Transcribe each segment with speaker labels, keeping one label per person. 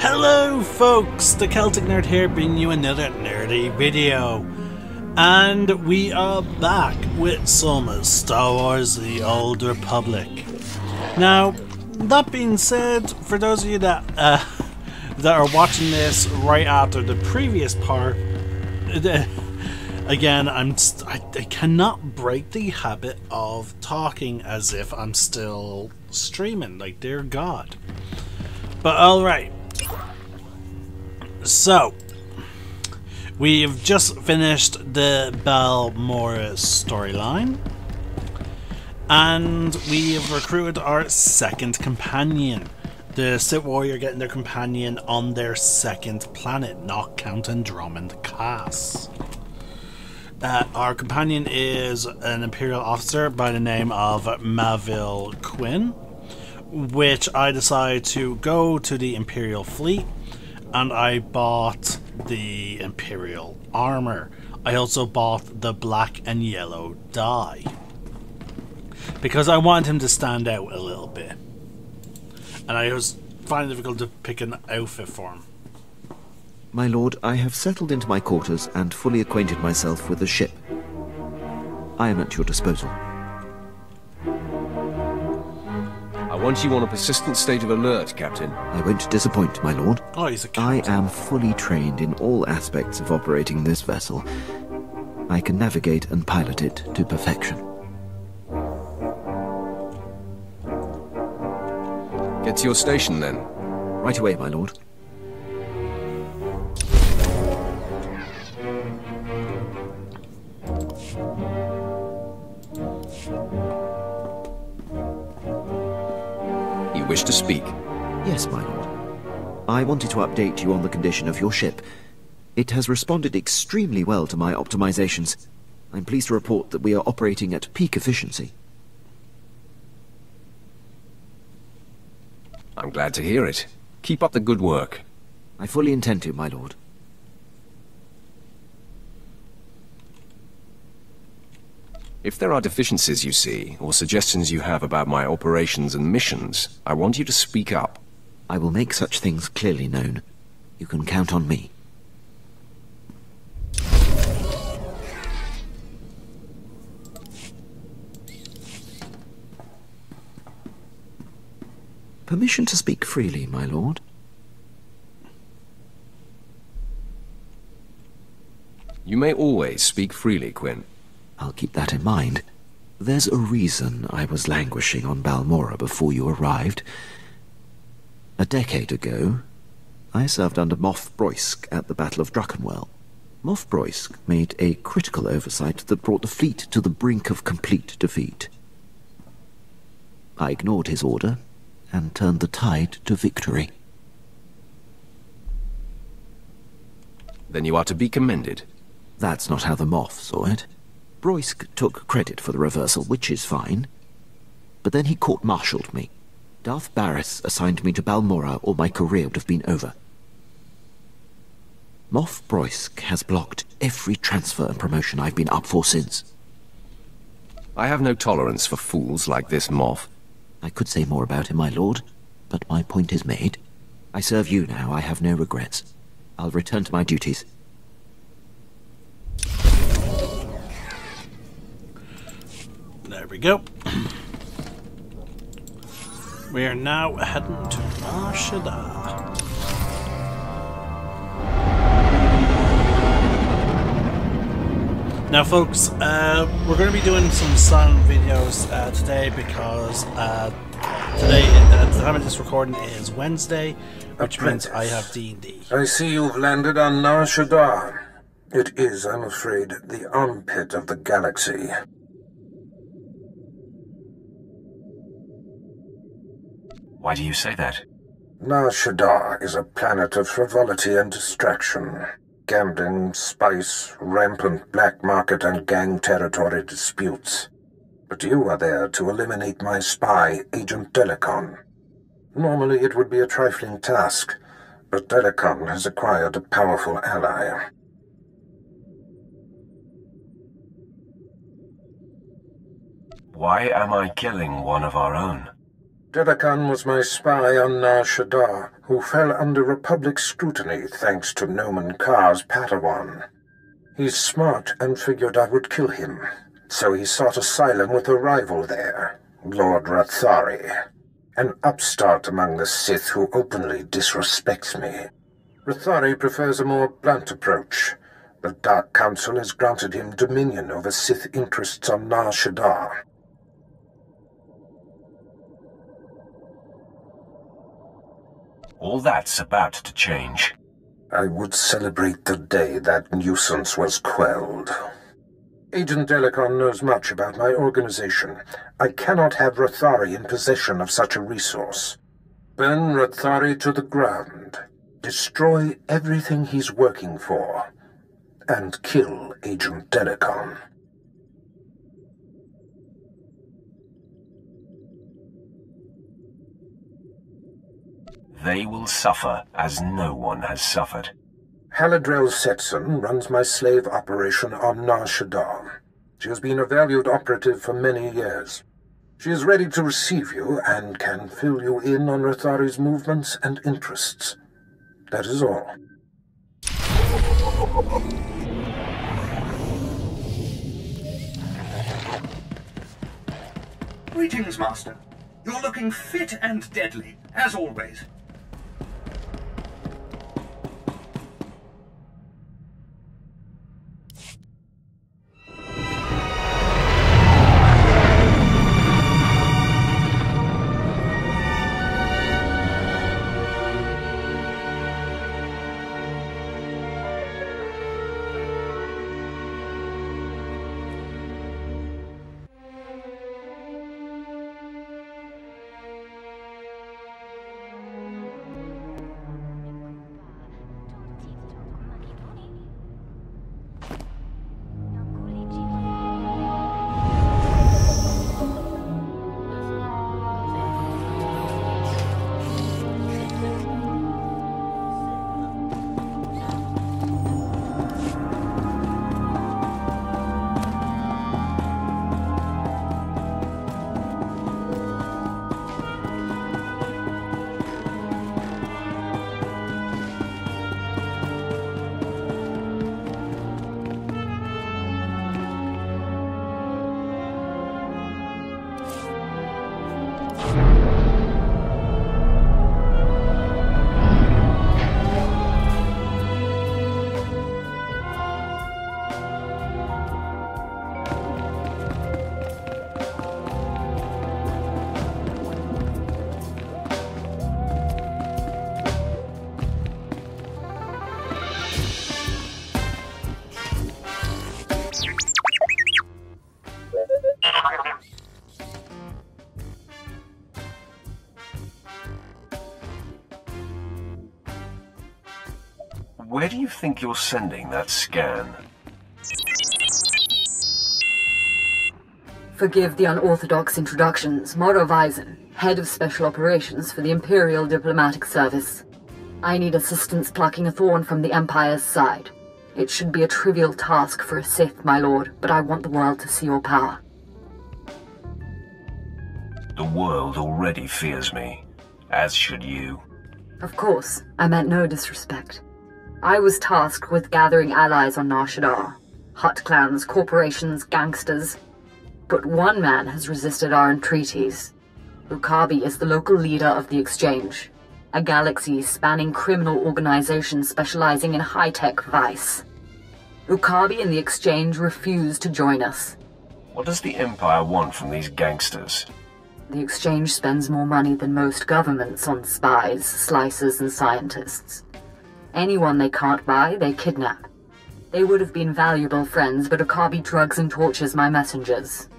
Speaker 1: Hello folks, the Celtic Nerd here bringing you another nerdy video. And we are back with some Star Wars The Old Republic. Now, that being said, for those of you that are watching this right after the previous part, again, I cannot break the habit of talking as if I'm still streaming, like dear God. But alright. So, we've just finished the Balmorra storyline, and we have recruited our second companion. The Sith Warrior getting their companion on their second planet, not counting Drummond Cass. Our companion is an Imperial officer by the name of Mavil Quinn, which I decided to go to the Imperial fleet, and I bought the Imperial armor. I also bought the black and yellow dye because I wanted him to stand out a little bit, and I was finding it difficult to pick an outfit for him.
Speaker 2: My lord, I have settled into my quarters and fully acquainted myself with the ship. I am at your disposal.
Speaker 3: I want you on a persistent state of alert, Captain.
Speaker 2: I won't disappoint, my lord.
Speaker 1: Oh, he's a captain.
Speaker 2: I am fully trained in all aspects of operating this vessel. I can navigate and pilot it to perfection.
Speaker 3: Get to your station, then.
Speaker 2: Right away, my lord.
Speaker 3: Wish to speak?
Speaker 2: Yes, my lord. I wanted to update you on the condition of your ship. It has responded extremely well to my optimizations. I'm pleased to report that we are operating at peak efficiency.
Speaker 3: I'm glad to hear it. Keep up the good work.
Speaker 2: I fully intend to, my lord.
Speaker 3: If there are deficiencies you see, or suggestions you have about my operations and missions, I want you to speak up.
Speaker 2: I will make such things clearly known. You can count on me. Permission to speak freely, my lord.
Speaker 3: You may always speak freely, Quinn.
Speaker 2: I'll keep that in mind. There's a reason I was languishing on Balmorra before you arrived. A decade ago, I served under Moff Broysk at the Battle of Druckenwell. Moff Broysk made a critical oversight that brought the fleet to the brink of complete defeat. I ignored his order and turned the tide to victory.
Speaker 3: Then you are to be commended.
Speaker 2: That's not how the Moff saw it. Broysk took credit for the reversal, which is fine. But then he court-martialed me. Darth Barris assigned me to Balmorra, or my career would have been over. Moff Broysk has blocked every transfer and promotion I've been up for since.
Speaker 3: I have no tolerance for fools like this Moff.
Speaker 2: I could say more about him, my lord, but my point is made. I serve you now, I have no regrets. I'll return to my duties.
Speaker 1: There we go. We are now heading to Nar Shaddaa. Now folks, we're going to be doing some silent videos today because today, at the time of this recording, is Wednesday, which means I have D&D.
Speaker 4: I see you've landed on Nar Shaddaa. It is, I'm afraid, the armpit of the galaxy.
Speaker 5: Why do you say that?
Speaker 4: Nar Shaddaa is a planet of frivolity and distraction. Gambling, spice, rampant black market and gang territory disputes. But you are there to eliminate my spy, Agent Delicon. Normally it would be a trifling task, but Delicon has acquired a powerful ally.
Speaker 5: Why am I killing one of our own?
Speaker 4: Delicon was my spy on Nar Shaddaa, who fell under Republic scrutiny thanks to Noman Kar's Padawan. He's smart and figured I would kill him, so he sought asylum with a rival there, Lord Rathari, an upstart among the Sith who openly disrespects me. Rathari prefers a more blunt approach. The Dark Council has granted him dominion over Sith interests on Nar Shaddaa.
Speaker 5: All that's about to change.
Speaker 4: I would celebrate the day that nuisance was quelled. Agent Delicon knows much about my organization. I cannot have Rathari in possession of such a resource. Burn Rathari to the ground. Destroy everything he's working for. And kill Agent Delicon.
Speaker 5: They will suffer as no one has suffered.
Speaker 4: Haladrel Setson runs my slave operation on Nar Shaddaa. She has been a valued operative for many years. She is ready to receive you and can fill you in on Rathari's movements and interests. That is all.
Speaker 6: Greetings, Master. You're looking fit and deadly, as always.
Speaker 5: Where do you think you're sending that scan?
Speaker 7: Forgive the unorthodox introductions. Moro Vizon, Head of Special Operations for the Imperial Diplomatic Service. I need assistance plucking a thorn from the Empire's side. It should be a trivial task for a Sith, my lord, but I want the world to see your power.
Speaker 5: The world already fears me, as should you.
Speaker 7: Of course, I meant no disrespect. I was tasked with gathering allies on Nar Shaddaa. Hutt clans, corporations, gangsters. But one man has resisted our entreaties. Ukabi is the local leader of the Exchange, a galaxy-spanning criminal organization specializing in high-tech vice. Ukabi and the Exchange refuse to join us.
Speaker 5: What does the Empire want from these gangsters?
Speaker 7: The Exchange spends more money than most governments on spies, slicers, and scientists. Anyone they can't buy, they kidnap. They would have been valuable friends, but Ukabi drugs and tortures my messengers.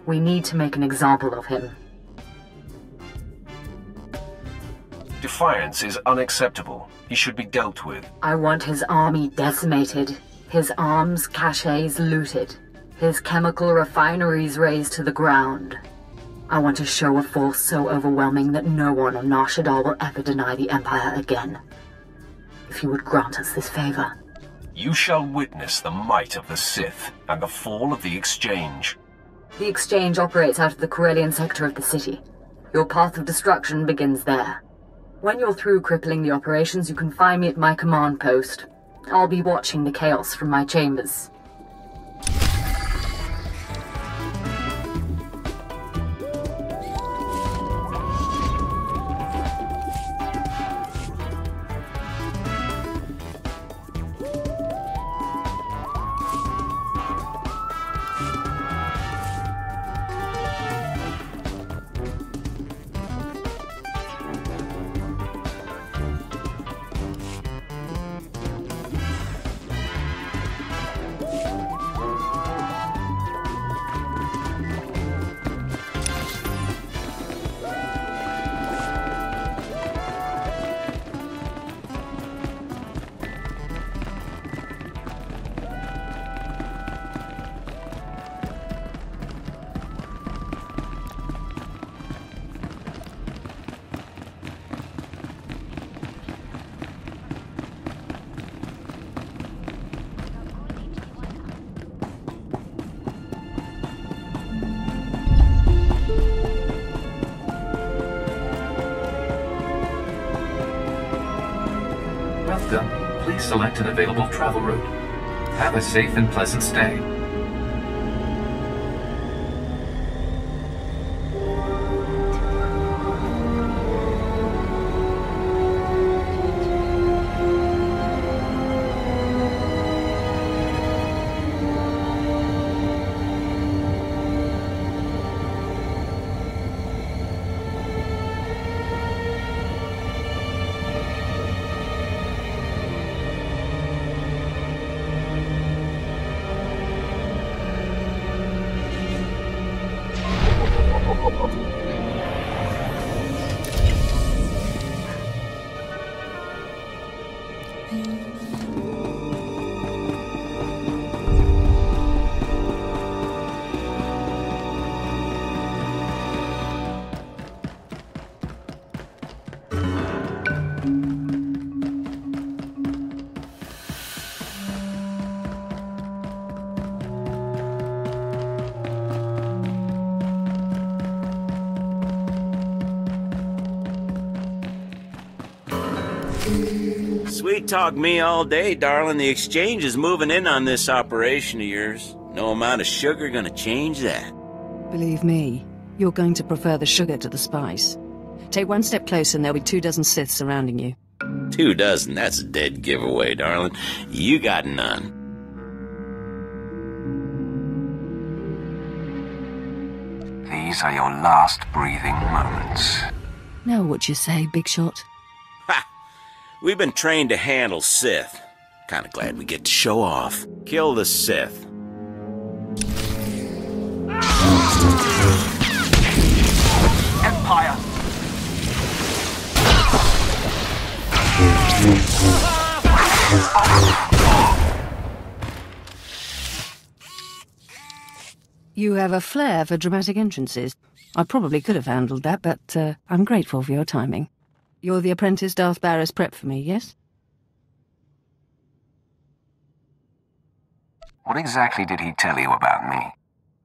Speaker 7: We need to make an example of him.
Speaker 5: Defiance is unacceptable. He should be dealt with.
Speaker 7: I want his army decimated, his arms caches looted, his chemical refineries razed to the ground. I want a show of force so overwhelming that no one on Nar Shaddaa will ever deny the Empire again. If you would grant us this favor.
Speaker 5: You shall witness the might of the Sith and the fall of the Exchange.
Speaker 7: The Exchange operates out of the Corellian sector of the city. Your path of destruction begins there. When you're through crippling the operations, you can find me at my command post. I'll be watching the chaos from my chambers.
Speaker 6: Welcome. Please select an available travel route. Have a safe and pleasant stay.
Speaker 8: Sweet talk me all day, darling. The exchange is moving in on this operation of yours. No amount of sugar gonna change that.
Speaker 9: Believe me, you're going to prefer the sugar to the spice. Take one step closer and there'll be 24 Siths surrounding you.
Speaker 8: 24? That's a dead giveaway, darling. You got none.
Speaker 5: These are your last breathing moments.
Speaker 9: Know what you say, Big Shot?
Speaker 8: Ha! We've been trained to handle Sith. Kinda glad we get to show off. Kill the Sith.
Speaker 6: Empire!
Speaker 9: You have a flair for dramatic entrances. I probably could have handled that, but I'm grateful for your timing. You're the apprentice Darth Barris prep for me, yes?
Speaker 5: What exactly did he tell you about me?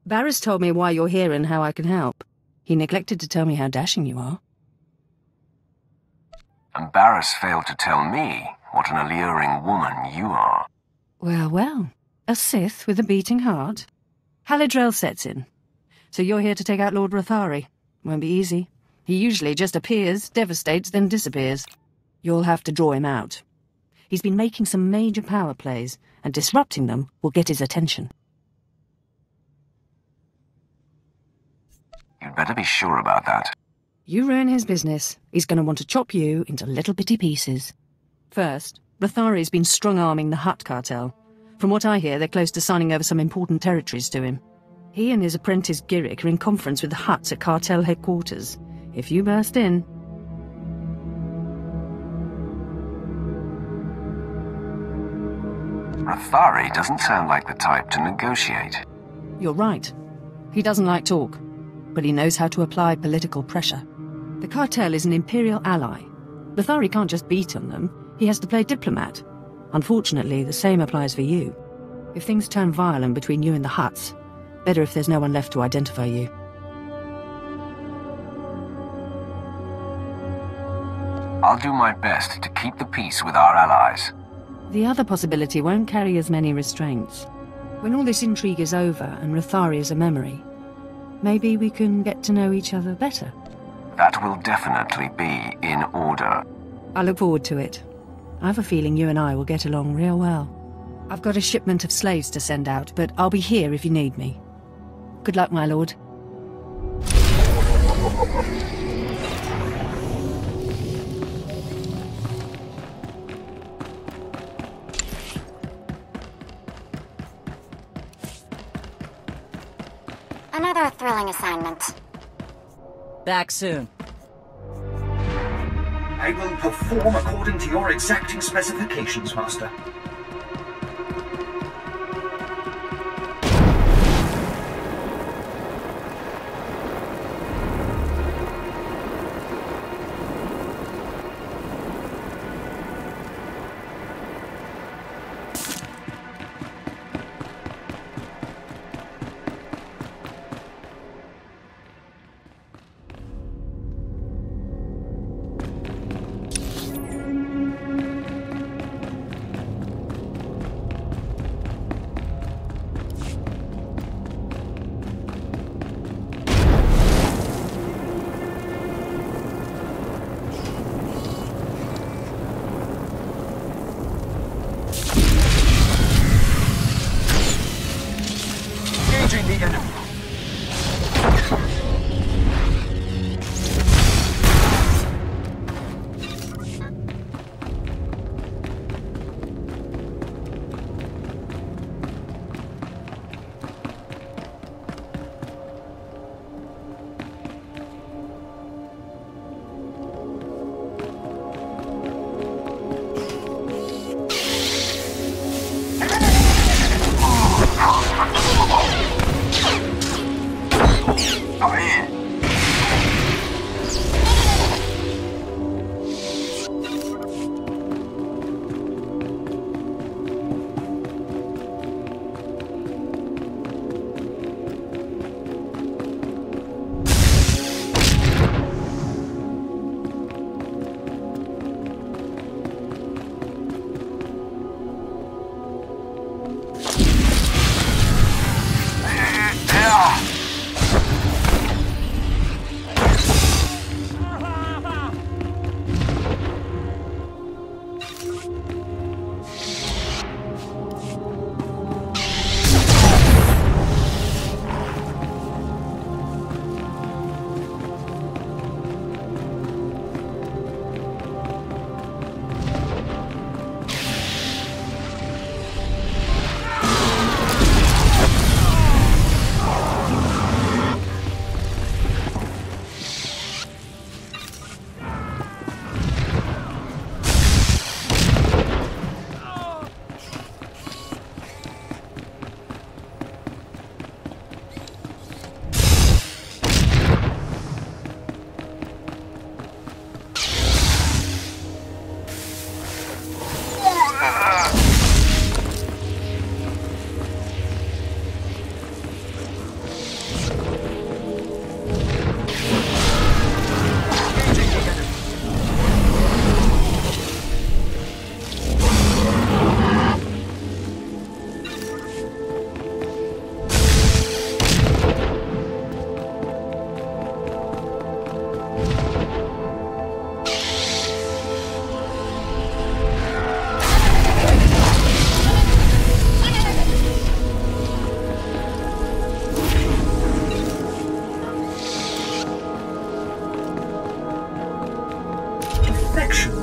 Speaker 9: Barris told me why you're here and how I can help. He neglected to tell me how dashing you are.
Speaker 5: And Barris failed to tell me what an alluring woman you are.
Speaker 9: Well, well. A Sith with a beating heart. Haladrel sets in. So you're here to take out Lord Rathari. Won't be easy. He usually just appears, devastates, then disappears. You'll have to draw him out. He's been making some major power plays, and disrupting them will get his attention.
Speaker 5: You'd better be sure about that.
Speaker 9: You ruin his business, he's going to want to chop you into little bitty pieces. First, Rathari's been strong-arming the Hutt cartel. From what I hear, they're close to signing over some important territories to him. He and his apprentice Giric are in conference with the Hutts at cartel headquarters. If you burst in...
Speaker 5: Rathari doesn't sound like the type to negotiate.
Speaker 9: You're right. He doesn't like talk, but he knows how to apply political pressure. The cartel is an imperial ally. Rathari can't just beat on them, he has to play diplomat. Unfortunately, the same applies for you. If things turn violent between you and the Hutts, better if there's no one left to identify you.
Speaker 3: I'll do my best to keep the peace with our allies.
Speaker 9: The other possibility won't carry as many restraints. When all this intrigue is over and Rothari is a memory, maybe we can get to know each other better.
Speaker 3: That will definitely be in order.
Speaker 9: I look forward to it. I have a feeling you and I will get along real well. I've got a shipment of slaves to send out, but I'll be here if you need me. Good luck, my lord.
Speaker 10: Another thrilling assignment.
Speaker 11: Back soon.
Speaker 12: I will perform according to your exacting specifications, Master.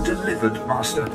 Speaker 12: Delivered, Master.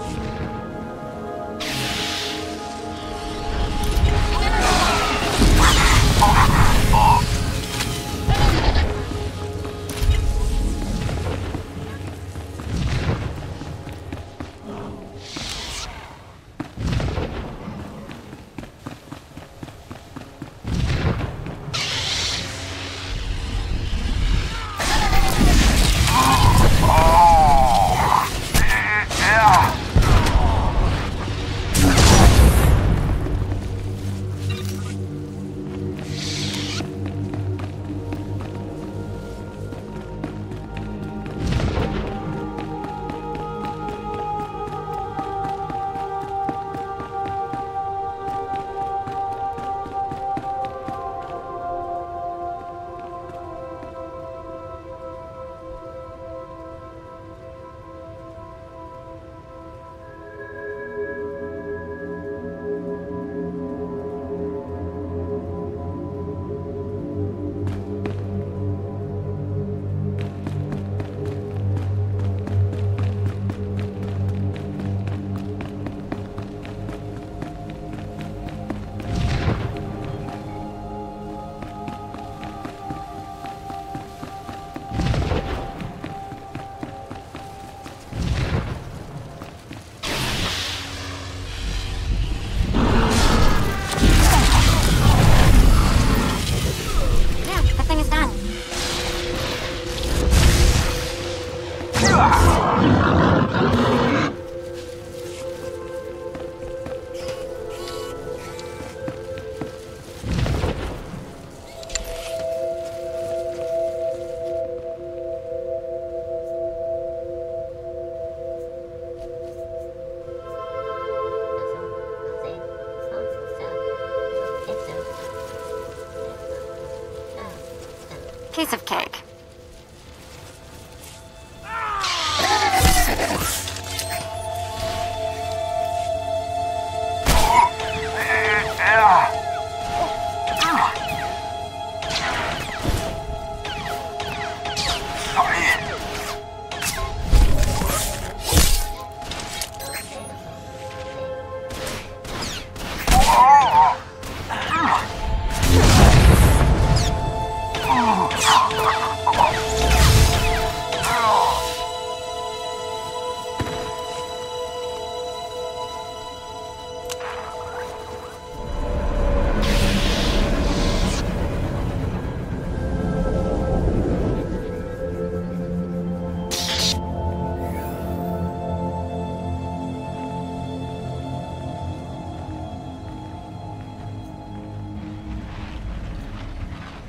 Speaker 10: Piece of cake.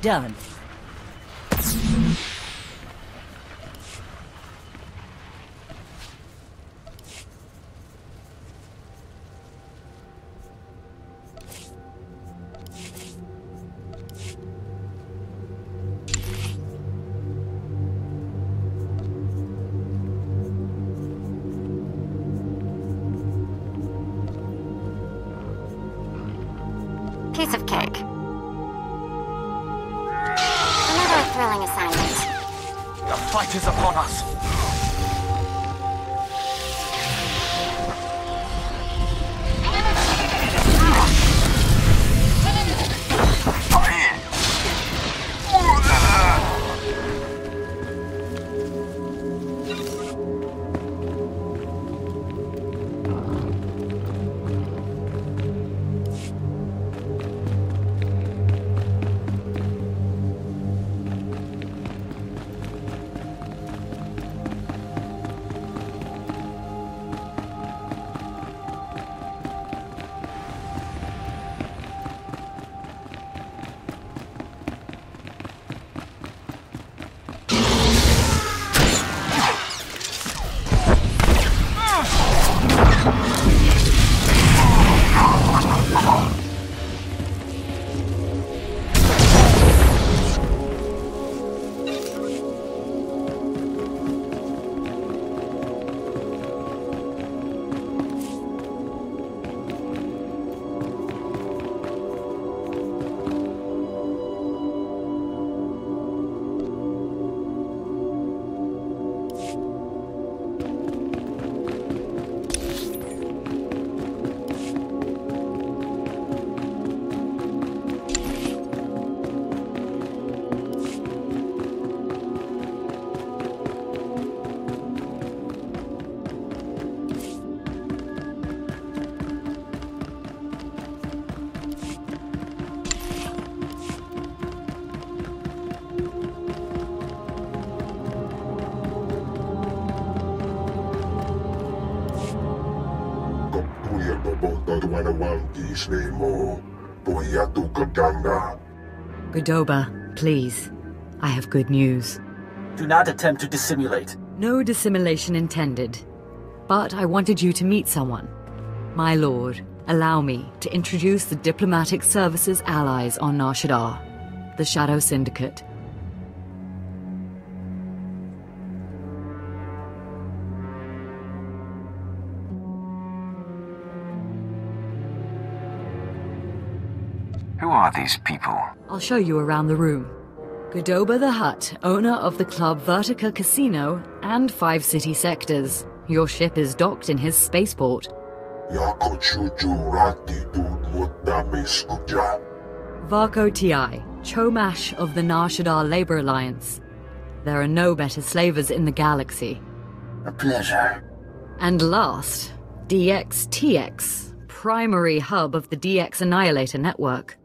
Speaker 11: Done.
Speaker 10: Piece of cake. Another thrilling assignment.
Speaker 12: The fight is upon us.
Speaker 7: Godoba, please. I have good news.
Speaker 12: Do not attempt to dissimulate.
Speaker 7: No dissimulation intended. But I wanted you to meet someone. My lord, allow me to introduce the Diplomatic Services allies on Nar Shaddaa, the Shadow Syndicate.
Speaker 3: Who are these people?
Speaker 7: I'll show you around the room. Godoba the Hutt, owner of the Club Vertica Casino and 5 city sectors. Your ship is docked in his spaceport. Varco Ti, Chomash of the Nar Shaddaa Labor Alliance. There are no better slavers in the galaxy.
Speaker 12: A pleasure.
Speaker 7: And last, DXTX, primary hub of the DX Annihilator network.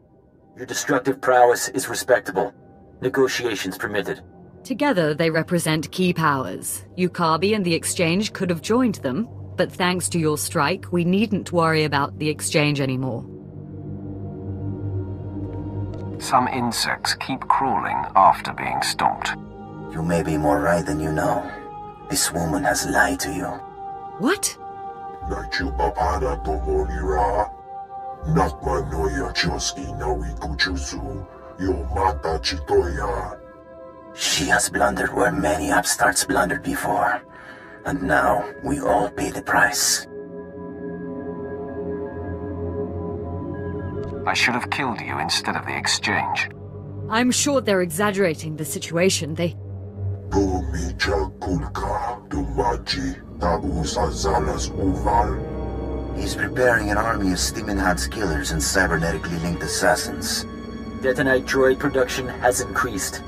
Speaker 12: Your destructive prowess is respectable. Negotiations permitted.
Speaker 7: Together, they represent key powers. Yukabi and the Exchange could have joined them, but thanks to your strike, we needn't worry about the Exchange anymore.
Speaker 3: Some insects keep crawling after being stomped.
Speaker 13: You may be more right than you know. This woman has lied to you.
Speaker 7: What?
Speaker 13: She has blundered where many upstarts blundered before. And now, we all pay the price.
Speaker 3: I should have killed you instead of the exchange.
Speaker 7: I'm sure they're exaggerating the situation. They...
Speaker 13: He's preparing an army of steam-enhanced killers and cybernetically linked assassins.
Speaker 12: Detonite droid production has increased.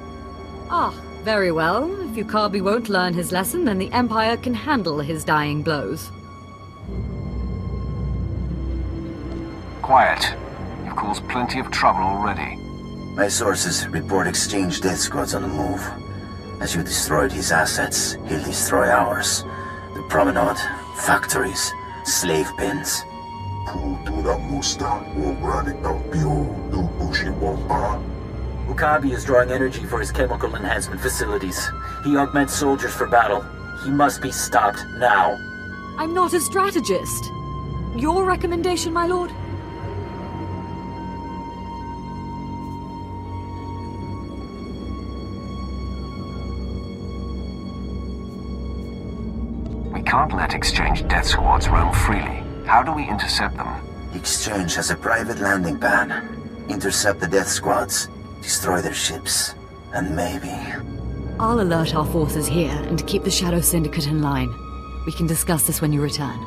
Speaker 7: Ah, very well. If Yukabi won't learn his lesson, then the Empire can handle his dying blows.
Speaker 3: Quiet. You've caused plenty of trouble already.
Speaker 13: My sources report exchange death squads on the move. As you destroyed his assets, he'll destroy ours. The promenade, factories, slave pens.
Speaker 12: Ukabi is drawing energy for his chemical enhancement facilities. He augments soldiers for battle. He must be stopped now.
Speaker 7: I'm not a strategist. Your recommendation, my lord?
Speaker 3: We can't let exchange death squads roam freely. How do we intercept them?
Speaker 13: The exchange has a private landing pad. Intercept the death squads, destroy their ships, and maybe...
Speaker 7: I'll alert our forces here and keep the Shadow Syndicate in line. We can discuss this when you return.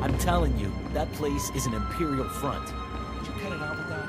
Speaker 14: I'm telling you, that place is an Imperial front. Did you cut it out with that?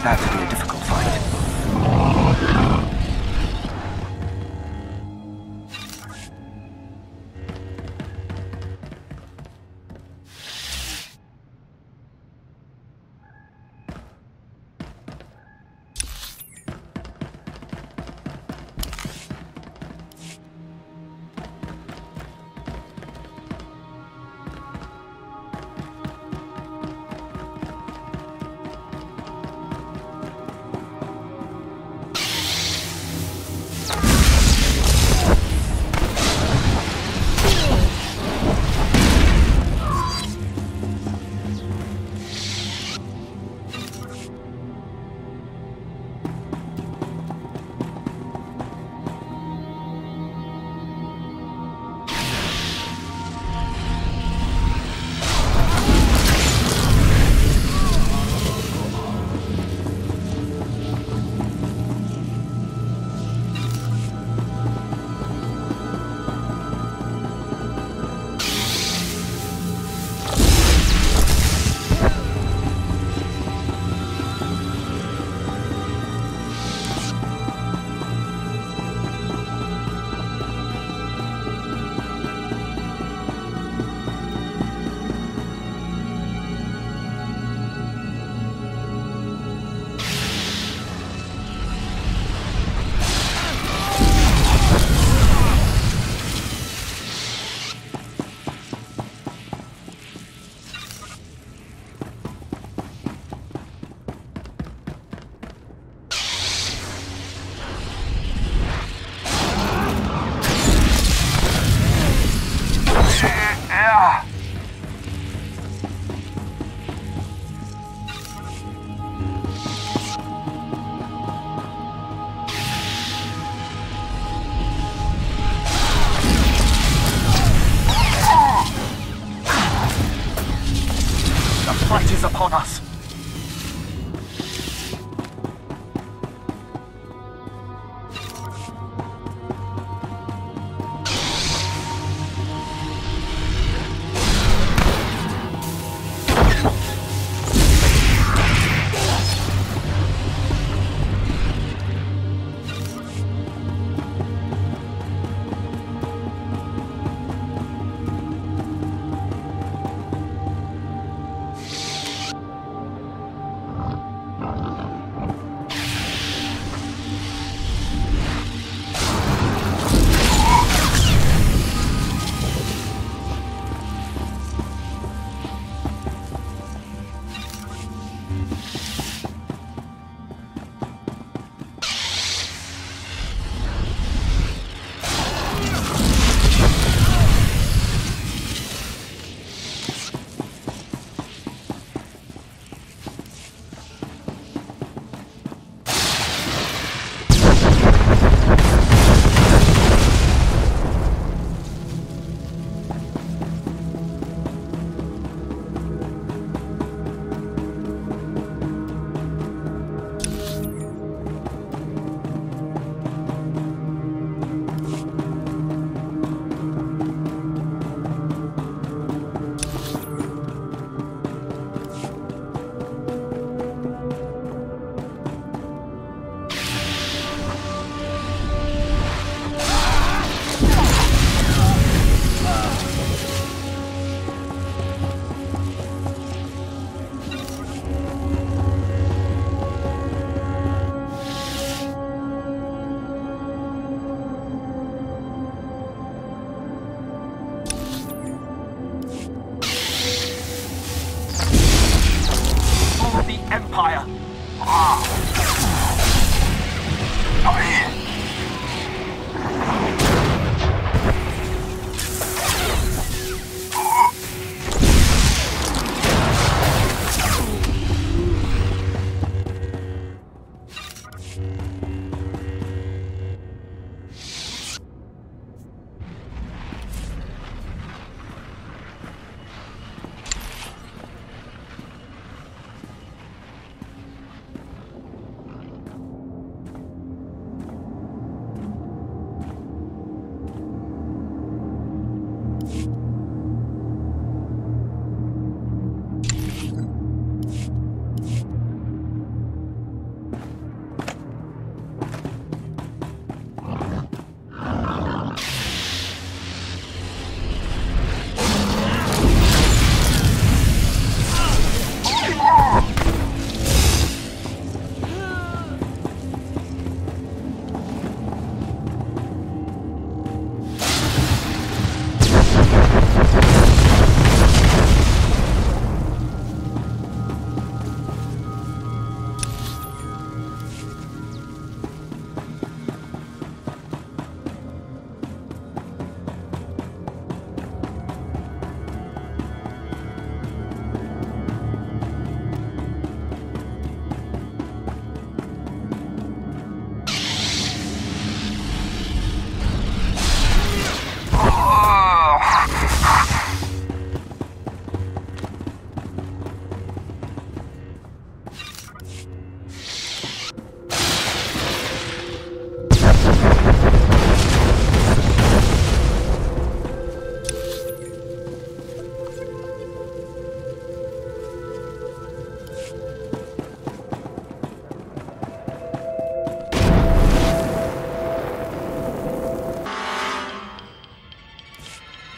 Speaker 3: That to be a difficult fight.
Speaker 12: upon us. Empire.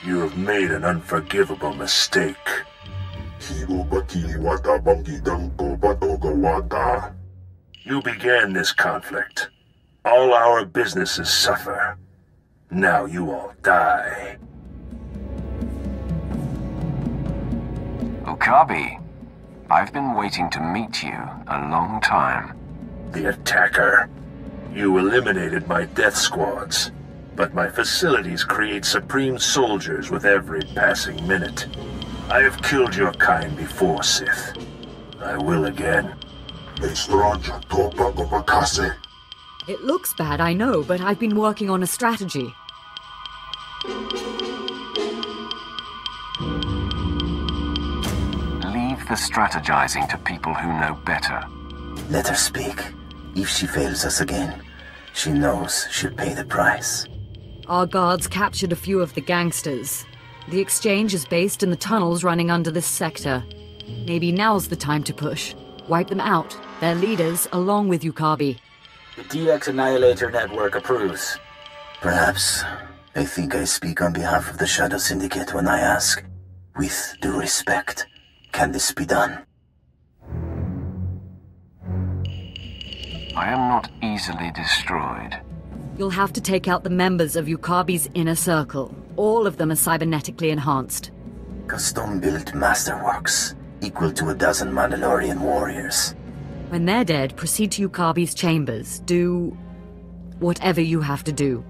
Speaker 4: You have made an unforgivable mistake. You began this conflict. All our businesses suffer. Now you all die.
Speaker 3: Okabe, I've been waiting to meet you a long time.
Speaker 4: The attacker. You eliminated my death squads, but my facilities create supreme soldiers with every passing minute. I have killed your kind before, Sith. I will again.
Speaker 7: It looks bad, I know, but I've been working on a strategy.
Speaker 3: Leave
Speaker 5: the strategizing to people who know better.
Speaker 13: Let her speak. If she fails us again, she knows she'll pay the price.
Speaker 7: Our guards captured a few of the gangsters. The exchange is based in the tunnels running under this sector. Maybe now's the time to push. Wipe them out, their leaders, along with Yukabi.
Speaker 12: The DX Annihilator Network approves.
Speaker 13: Perhaps. I think I speak on behalf of the Shadow Syndicate when I ask, with due respect, can this be done?
Speaker 5: I am not easily destroyed.
Speaker 7: You'll have to take out the members of Yukabi's inner circle. All of them are cybernetically enhanced.
Speaker 13: Custom-built masterworks, equal to a dozen Mandalorian warriors.
Speaker 7: When they're dead, proceed to Yukabi's chambers. Do whatever you have to do.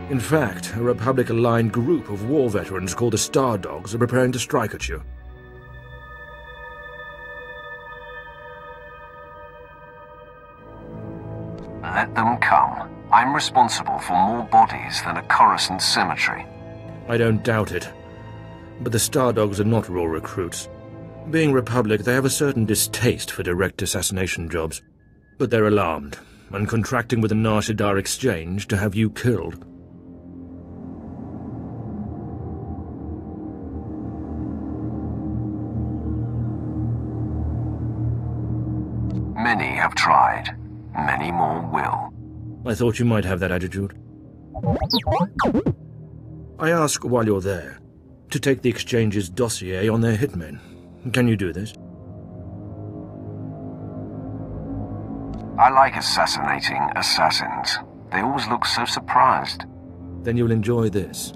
Speaker 15: In fact, a Republic-aligned group of war veterans called the Star Dogs are preparing to strike at you.
Speaker 5: Let them come. I'm responsible for more bodies than a Coruscant cemetery.
Speaker 15: I don't doubt it. But the Star Dogs are not raw recruits. Being Republic, they have a certain distaste for direct assassination jobs. But they're alarmed, and contracting with the Nar Shaddaa Exchange to have you killed.
Speaker 5: Many have tried. Many more will.
Speaker 15: I thought you might have that attitude. I ask while you're there, to take the Exchange's dossier on their hitmen. Can you do this?
Speaker 5: I like assassinating assassins. They always look so surprised.
Speaker 15: Then you'll enjoy this.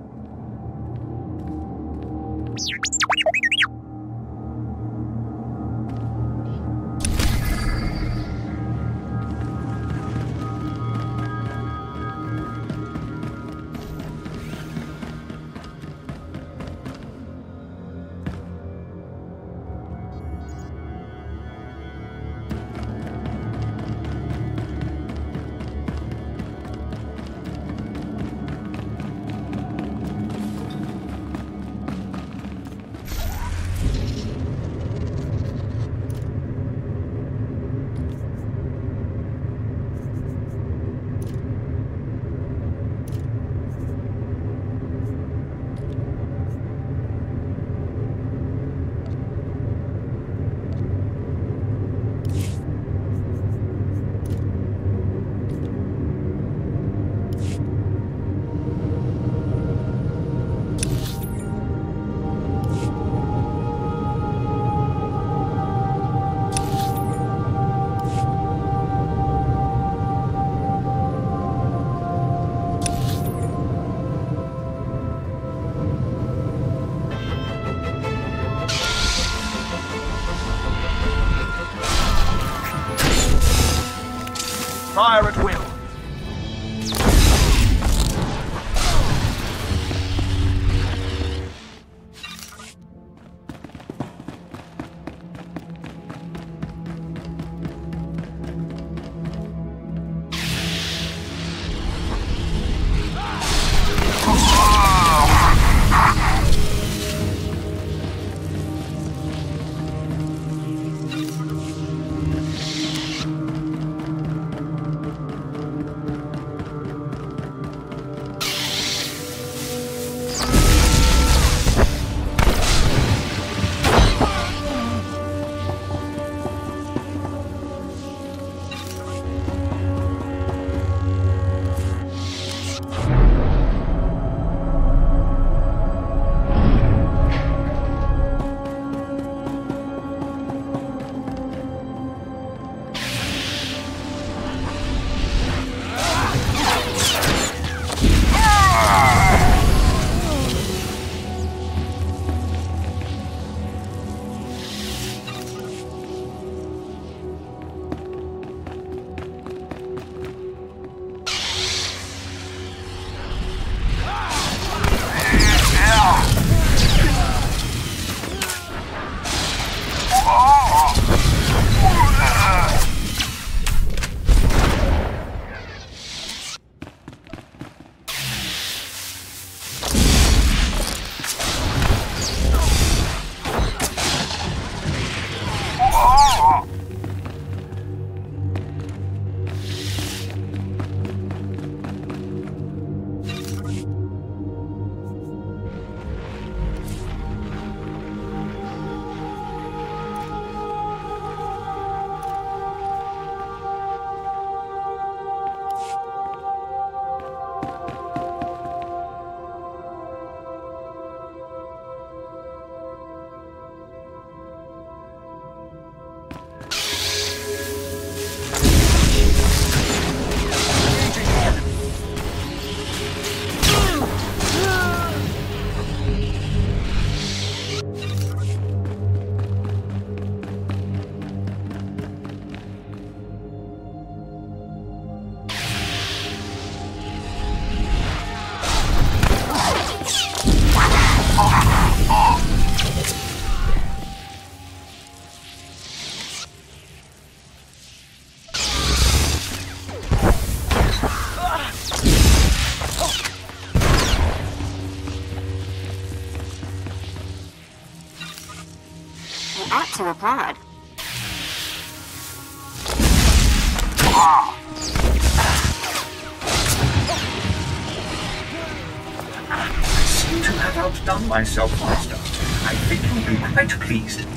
Speaker 14: Fire at will.
Speaker 10: to applaud.
Speaker 6: I seem to have outdone myself, Master. I think you'll be quite pleased.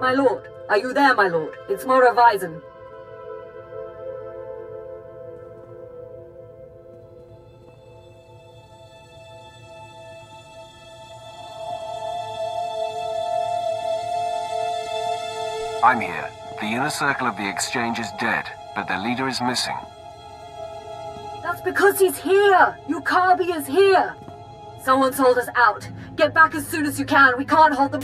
Speaker 7: My lord, are you there, my lord? It's Mora Weizen.
Speaker 5: I'm here. The inner circle of the exchange is dead, but their leader is missing.
Speaker 7: That's because he's here! Yukabi is here! Someone sold us out. Get back as soon as you can. We can't hold them.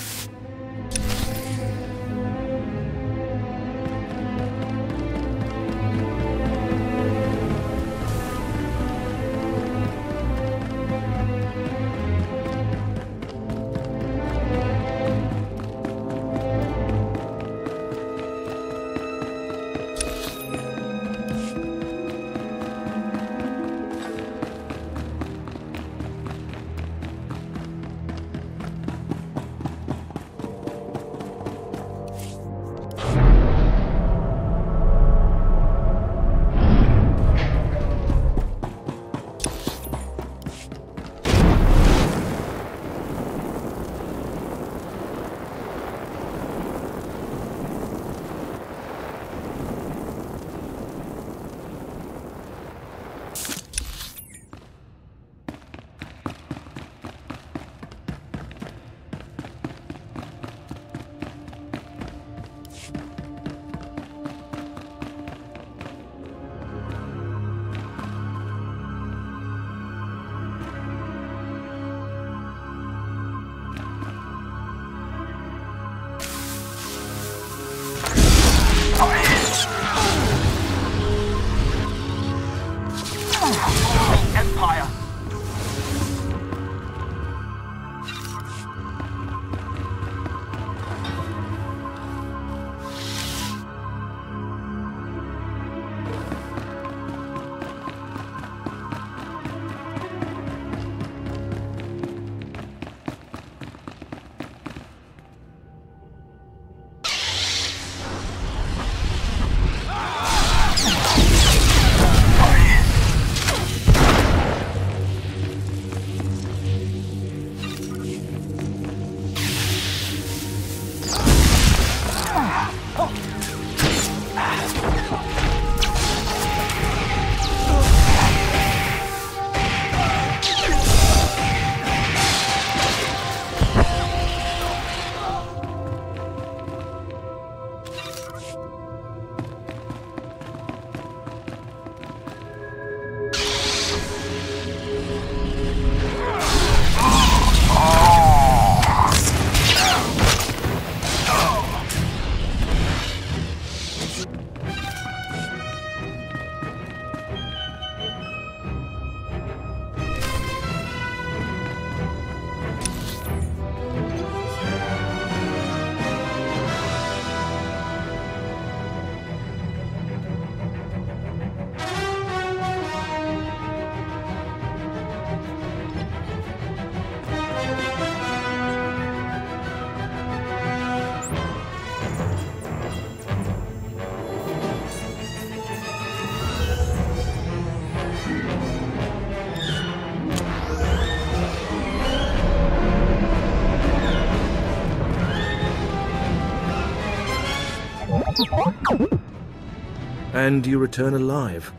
Speaker 15: and you return alive.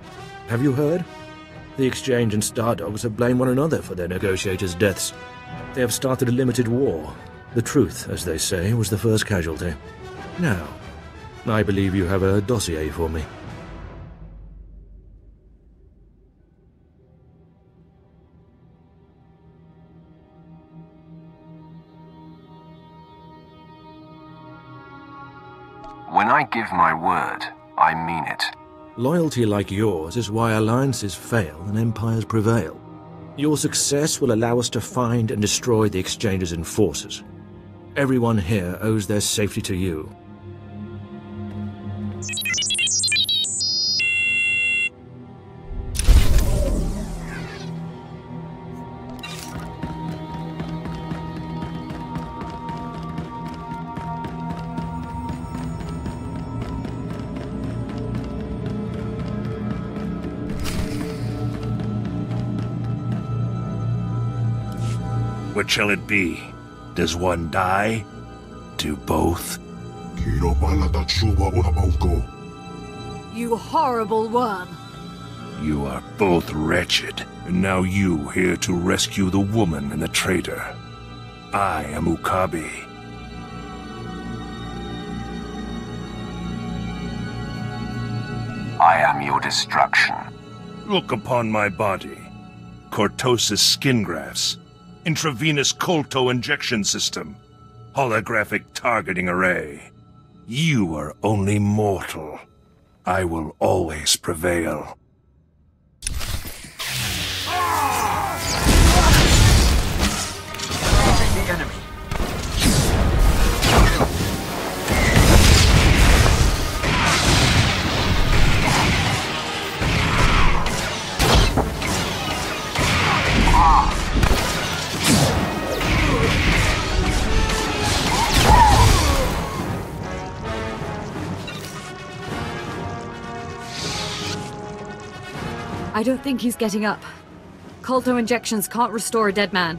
Speaker 15: Have you heard? The Exchange and Star Dogs have blamed one another for their negotiators' deaths. They have started a limited war. The truth, as they say, was the first casualty. Now, I believe you have a dossier for me.
Speaker 5: When I give my word, I mean it.
Speaker 15: Loyalty like yours is why alliances fail and empires prevail. Your success will allow us to find and destroy the Exchange's enforcers. Everyone here owes their safety to you.
Speaker 16: What shall it be? Does one die? Do both?
Speaker 9: You horrible worm!
Speaker 16: You are both wretched, and now you here to rescue the woman and the traitor. I am Ukabi.
Speaker 5: I am your destruction.
Speaker 16: Look upon my body. Cortosis skin grafts. Intravenous colto injection system. Holographic targeting array. You are only mortal. I will always prevail.
Speaker 12: The enemy.
Speaker 9: I don't think he's getting up. Colto injections can't restore a dead man.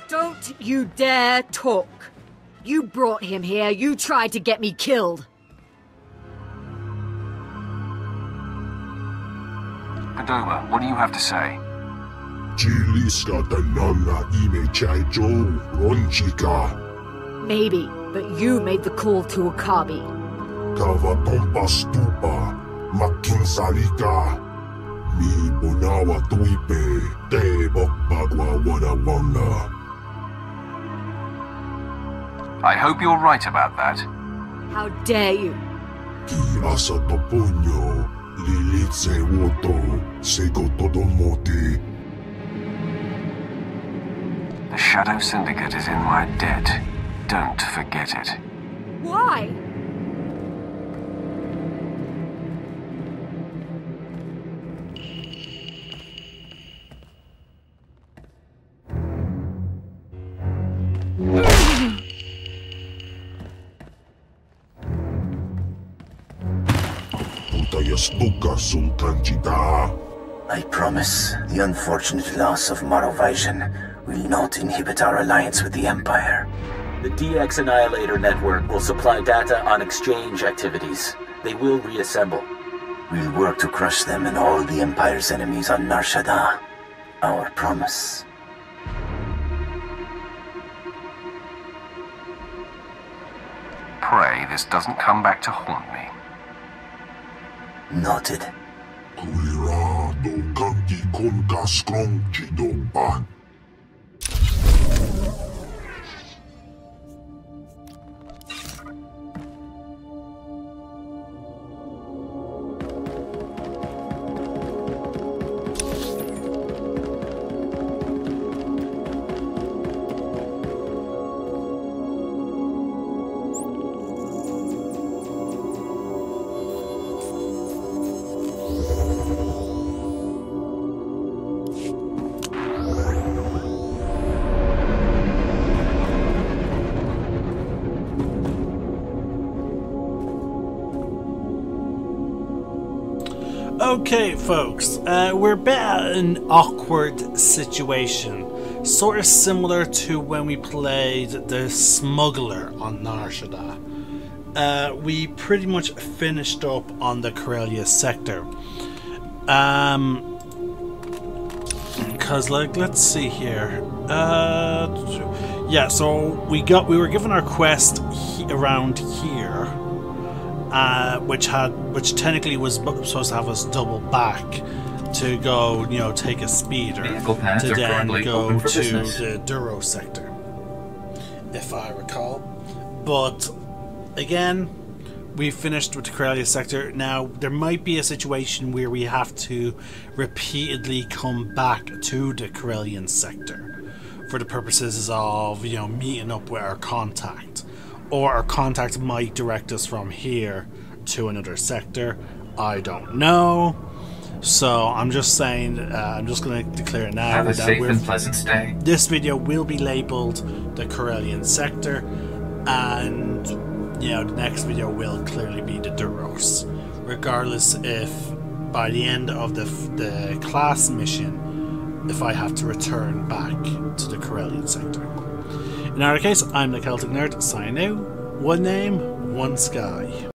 Speaker 9: Don't you dare talk. You brought him here. You tried to get me killed.
Speaker 5: Padova, what do you have to say?
Speaker 9: Maybe, but you made the call to Ukabi.
Speaker 5: I hope you're right about that.
Speaker 9: How dare you?
Speaker 5: The Shadow Syndicate is in my debt. Don't forget it.
Speaker 9: Why?
Speaker 13: I promise the unfortunate loss of Monovision will not inhibit our alliance with the Empire.
Speaker 12: The DX Annihilator network will supply data on exchange activities. They will reassemble.
Speaker 13: We'll work to crush them and all the Empire's enemies on Nar Shaddaa. Our promise.
Speaker 5: Pray this doesn't come back to haunt me.
Speaker 13: Noted.
Speaker 1: Okay, folks, we're a bit in an awkward situation. sort of similar to when we played the Smuggler on Nar Shaddaa. We pretty much finished up on the Corellia sector. Because, like, let's see here. Yeah, so we were given our quest around here, which technically was supposed to have us double back to go, you know, take a speeder to then go to the Duro sector, if I recall. But again, we finished with the Corellia sector. Now, there might be a situation where we have to repeatedly come back to the Corellian sector for the purposes of, you know, meeting up with our contact. Or our contact might direct us from here to another sector. I don't know. So, I'm just saying, I'm just going to declare now
Speaker 6: Have a
Speaker 1: that
Speaker 6: safe and pleasant stay.
Speaker 1: This video will be labelled the Corellian sector, and you know, the next video will clearly be the Duros, regardless if by the end of the class mission, if I have to return back to the Corellian sector. In our case, I'm the Celtic Nerd, signing out. One name, one sky.